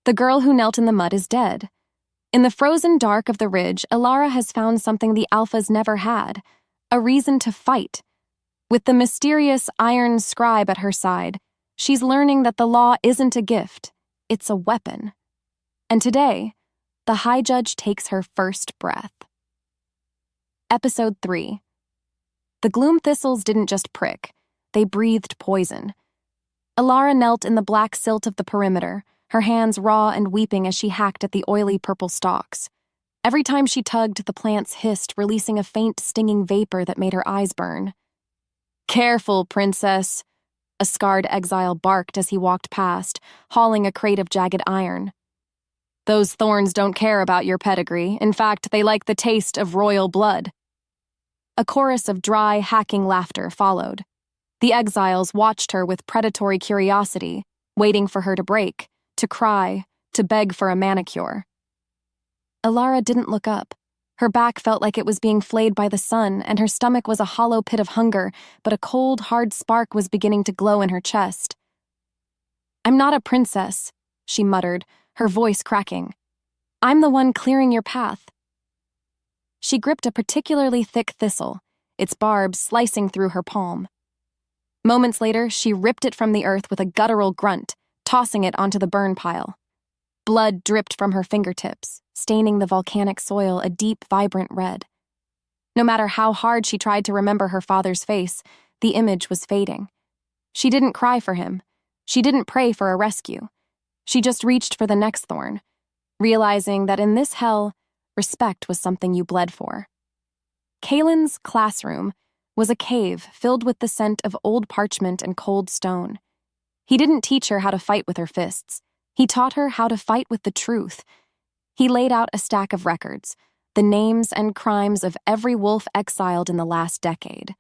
The girl who knelt in the mud is dead. In the frozen dark of the ridge, Elara has found something the Alphas never had, a reason to fight. With the mysterious iron scribe at her side, she's learning that the law isn't a gift, it's a weapon. And today, the High Judge takes her first breath. Episode 3. The gloom thistles didn't just prick, they breathed poison. Elara knelt in the black silt of the perimeter, her hands raw and weeping as she hacked at the oily purple stalks. Every time she tugged, the plants hissed, releasing a faint, stinging vapor that made her eyes burn. "Careful, princess," a scarred exile barked as he walked past, hauling a crate of jagged iron. "Those thorns don't care about your pedigree. In fact, they like the taste of royal blood." A chorus of dry, hacking laughter followed. The exiles watched her with predatory curiosity, waiting for her to break, to cry, to beg for a manicure. Elara didn't look up. Her back felt like it was being flayed by the sun, and her stomach was a hollow pit of hunger, but a cold, hard spark was beginning to glow in her chest. "I'm not a princess," she muttered, her voice cracking. "I'm the one clearing your path." She gripped a particularly thick thistle, its barbs slicing through her palm. Moments later, she ripped it from the earth with a guttural grunt, tossing it onto the burn pile. Blood dripped from her fingertips, staining the volcanic soil a deep, vibrant red. No matter how hard she tried to remember her father's face, the image was fading. She didn't cry for him. She didn't pray for a rescue. She just reached for the next thorn, realizing that in this hell, respect was something you bled for. Kaelen's classroom was a cave filled with the scent of old parchment and cold stone. He didn't teach her how to fight with her fists. He taught her how to fight with the truth. He laid out a stack of records, the names and crimes of every wolf exiled in the last decade.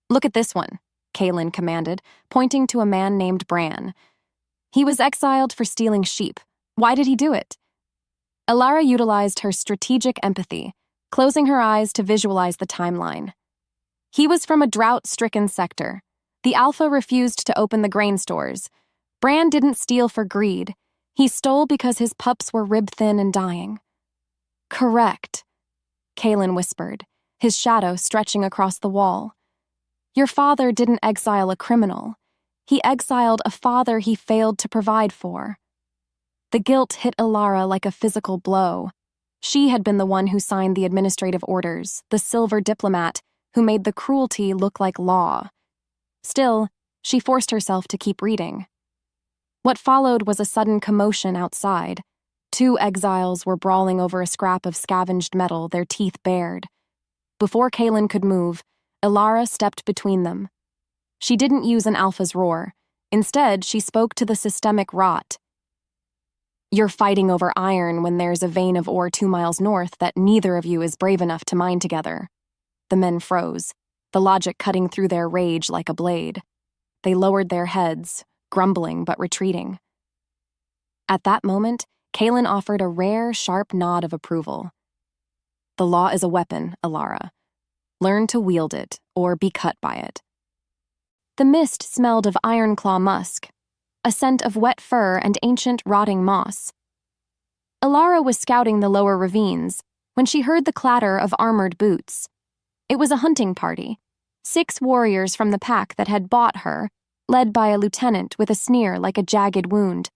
"Look at this one," Kaelen commanded, pointing to a man named Bran. "He was exiled for stealing sheep. Why did he do it?" Elara utilized her strategic empathy, closing her eyes to visualize the timeline. He was from a drought-stricken sector. The Alpha refused to open the grain stores. Bran didn't steal for greed. He stole because his pups were rib-thin and dying. "Correct," Kaelen whispered, his shadow stretching across the wall. "Your father didn't exile a criminal. He exiled a father he failed to provide for." The guilt hit Elara like a physical blow. She had been the one who signed the administrative orders, the silver diplomat who made the cruelty look like law. Still, she forced herself to keep reading. What followed was a sudden commotion outside. 2 exiles were brawling over a scrap of scavenged metal, their teeth bared. Before Kaelen could move, Elara stepped between them. She didn't use an Alpha's roar. Instead, she spoke to the systemic rot. "You're fighting over iron when there's a vein of ore 2 miles north that neither of you is brave enough to mine together." The men froze, the logic cutting through their rage like a blade. They lowered their heads, grumbling but retreating. At that moment, Kaelen offered a rare, sharp nod of approval. "The law is a weapon, Elara. Learn to wield it, or be cut by it." The mist smelled of ironclaw musk, a scent of wet fur and ancient rotting moss. Elara was scouting the lower ravines when she heard the clatter of armored boots. It was a hunting party, 6 warriors from the pack that had bought her, led by a lieutenant with a sneer like a jagged wound.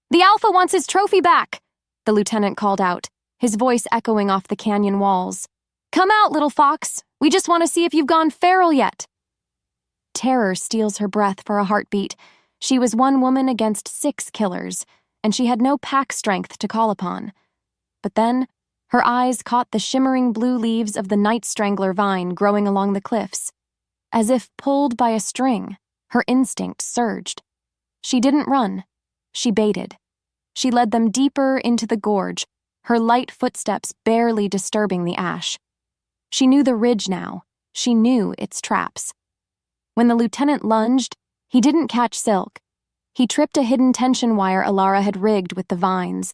"The Alpha wants his trophy back," the lieutenant called out, his voice echoing off the canyon walls. "Come out, little fox. We just want to see if you've gone feral yet." Terror steals her breath for a heartbeat. She was one woman against 6 killers, and she had no pack strength to call upon. But then, her eyes caught the shimmering blue leaves of the night strangler vine growing along the cliffs. As if pulled by a string, her instinct surged. She didn't run. She baited. She led them deeper into the gorge, her light footsteps barely disturbing the ash. She knew the ridge now. She knew its traps. When the lieutenant lunged, he didn't catch Silk. He tripped a hidden tension wire Elara had rigged with the vines.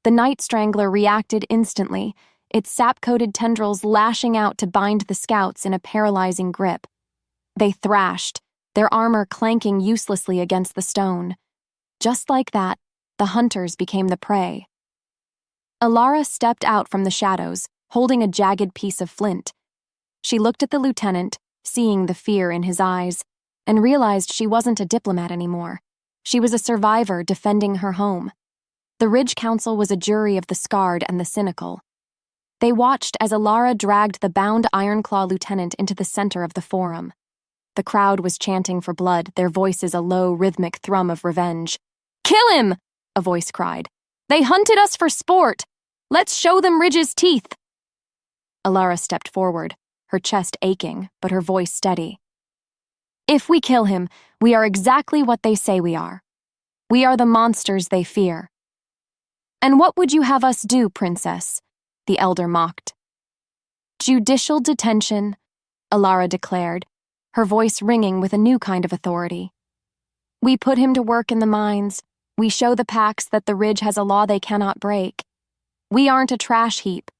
The night strangler reacted instantly, its sap-coated tendrils lashing out to bind the scouts in a paralyzing grip. They thrashed, their armor clanking uselessly against the stone. Just like that, The hunters became the prey. Elara stepped out from the shadows, holding a jagged piece of flint. She looked at the lieutenant, seeing the fear in his eyes, and realized she wasn't a diplomat anymore. She was a survivor defending her home. The Ridge Council was a jury of the scarred and the cynical. They watched as Elara dragged the bound Ironclaw lieutenant into the center of the forum. The crowd was chanting for blood, their voices a low, rhythmic thrum of revenge. "Kill him!" a voice cried. "They hunted us for sport! Let's show them Ridge's teeth!" Elara stepped forward, her chest aching, but her voice steady. "If we kill him, we are exactly what they say we are. We are the monsters they fear." "And what would you have us do, princess?" the elder mocked. "Judicial detention," Elara declared, her voice ringing with a new kind of authority. "We put him to work in the mines. We show the packs that the Ridge has a law they cannot break. We aren't a trash heap.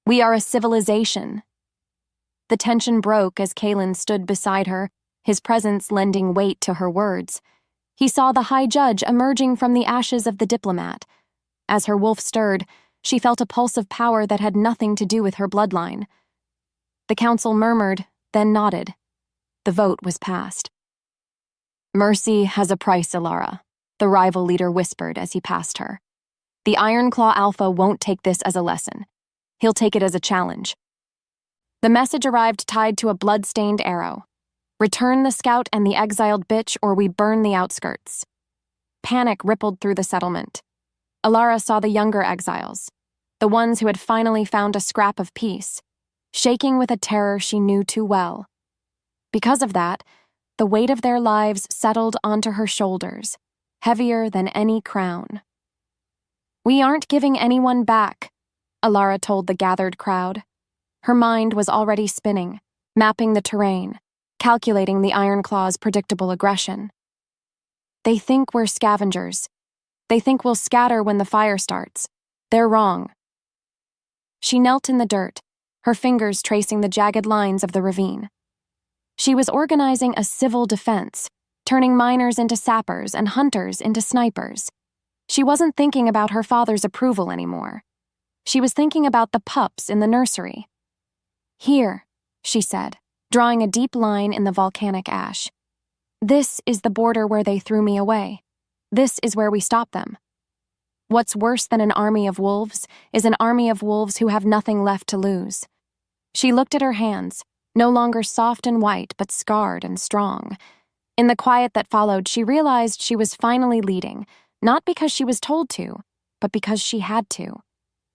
We are a civilization." The tension broke as Kaelen stood beside her, his presence lending weight to her words. He saw the High Judge emerging from the ashes of the diplomat. As her wolf stirred, she felt a pulse of power that had nothing to do with her bloodline. The council murmured, then nodded. The vote was passed. "Mercy has a price, Elara," the rival leader whispered as he passed her. "The Ironclaw Alpha won't take this as a lesson. He'll take it as a challenge." The message arrived tied to a blood-stained arrow. "Return the scout and the exiled bitch, or we burn the outskirts." Panic rippled through the settlement. Elara saw the younger exiles, the ones who had finally found a scrap of peace, shaking with a terror she knew too well. Because of that, the weight of their lives settled onto her shoulders, heavier than any crown. "We aren't giving anyone back," Elara told the gathered crowd. Her mind was already spinning, mapping the terrain, calculating the Ironclaw's predictable aggression. "They think we're scavengers. They think we'll scatter when the fire starts. They're wrong." She knelt in the dirt, her fingers tracing the jagged lines of the ravine. She was organizing a civil defense, turning miners into sappers and hunters into snipers. She wasn't thinking about her father's approval anymore. She was thinking about the pups in the nursery. "Here," she said, drawing a deep line in the volcanic ash. "This is the border where they threw me away. This is where we stop them. What's worse than an army of wolves is an army of wolves who have nothing left to lose." She looked at her hands, no longer soft and white, but scarred and strong. In the quiet that followed, she realized she was finally leading, not because she was told to, but because she had to.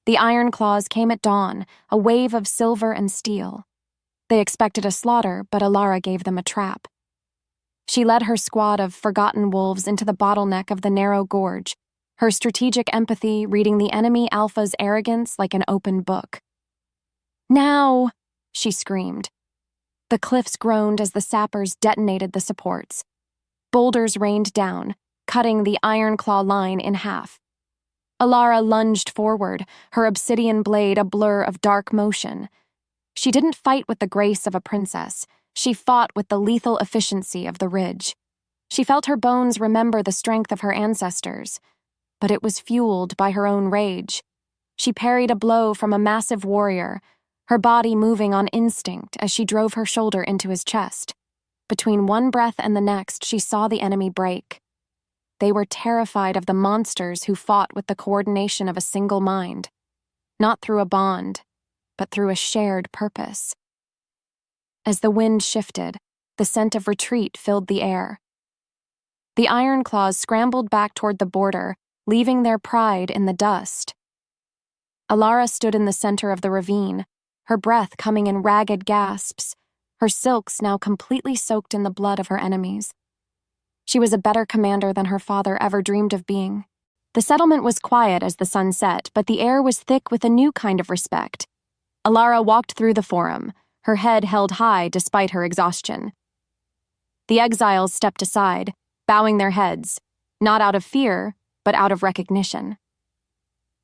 The Ironclaws came at dawn, a wave of silver and steel. They expected a slaughter, but Elara gave them a trap. She led her squad of forgotten wolves into the bottleneck of the narrow gorge, her strategic empathy reading the enemy Alpha's arrogance like an open book. "Now!" she screamed. The cliffs groaned as the sappers detonated the supports. Boulders rained down, cutting the Ironclaw line in half. Elara lunged forward, her obsidian blade a blur of dark motion. She didn't fight with the grace of a princess. She fought with the lethal efficiency of the Ridge. She felt her bones remember the strength of her ancestors, but it was fueled by her own rage. She parried a blow from a massive warrior, her body moving on instinct as she drove her shoulder into his chest. Between one breath and the next, she saw the enemy break. They were terrified of the monsters who fought with the coordination of a single mind, not through a bond, but through a shared purpose. As the wind shifted, the scent of retreat filled the air. The Ironclaws scrambled back toward the border, leaving their pride in the dust. Elara stood in the center of the ravine, her breath coming in ragged gasps, her silks now completely soaked in the blood of her enemies. She was a better commander than her father ever dreamed of being. The settlement was quiet as the sun set, but the air was thick with a new kind of respect. Elara walked through the forum, her head held high despite her exhaustion. The exiles stepped aside, bowing their heads, not out of fear, but out of recognition.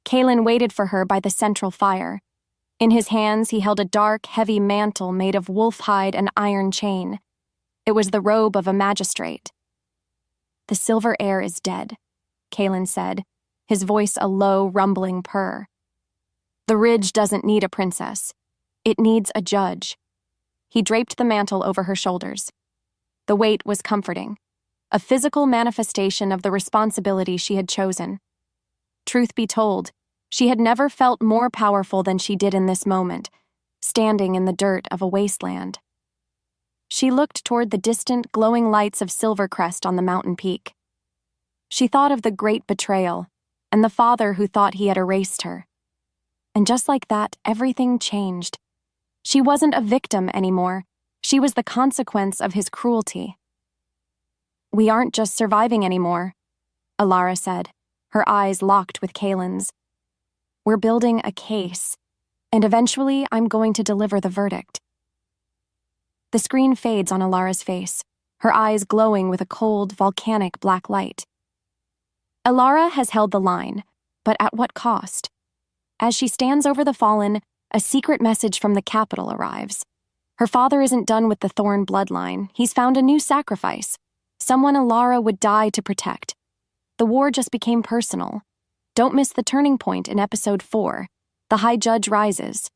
Kaelen waited for her by the central fire. In his hands, he held a dark, heavy mantle made of wolf hide and iron chain. It was the robe of a magistrate. "The silver heir is dead," Kaelen said, his voice a low, rumbling purr. The Ridge doesn't need a princess. It needs a judge. He draped the mantle over her shoulders. The weight was comforting, a physical manifestation of the responsibility she had chosen. Truth be told, she had never felt more powerful than she did in this moment, standing in the dirt of a wasteland. She looked toward the distant, glowing lights of Silvercrest on the mountain peak. She thought of the great betrayal and the father who thought he had erased her. And just like that, everything changed. She wasn't a victim anymore. She was the consequence of his cruelty. "We aren't just surviving anymore," Elara said, her eyes locked with Kaelen's. "We're building a case, and eventually I'm going to deliver the verdict." The screen fades on Elara's face, her eyes glowing with a cold, volcanic black light. Elara has held the line, but at what cost? As she stands over the fallen, a secret message from the capital arrives. Her father isn't done with the Thorn bloodline. He's found a new sacrifice, someone Elara would die to protect. The war just became personal. Don't miss the turning point in episode 4. The High Judge rises.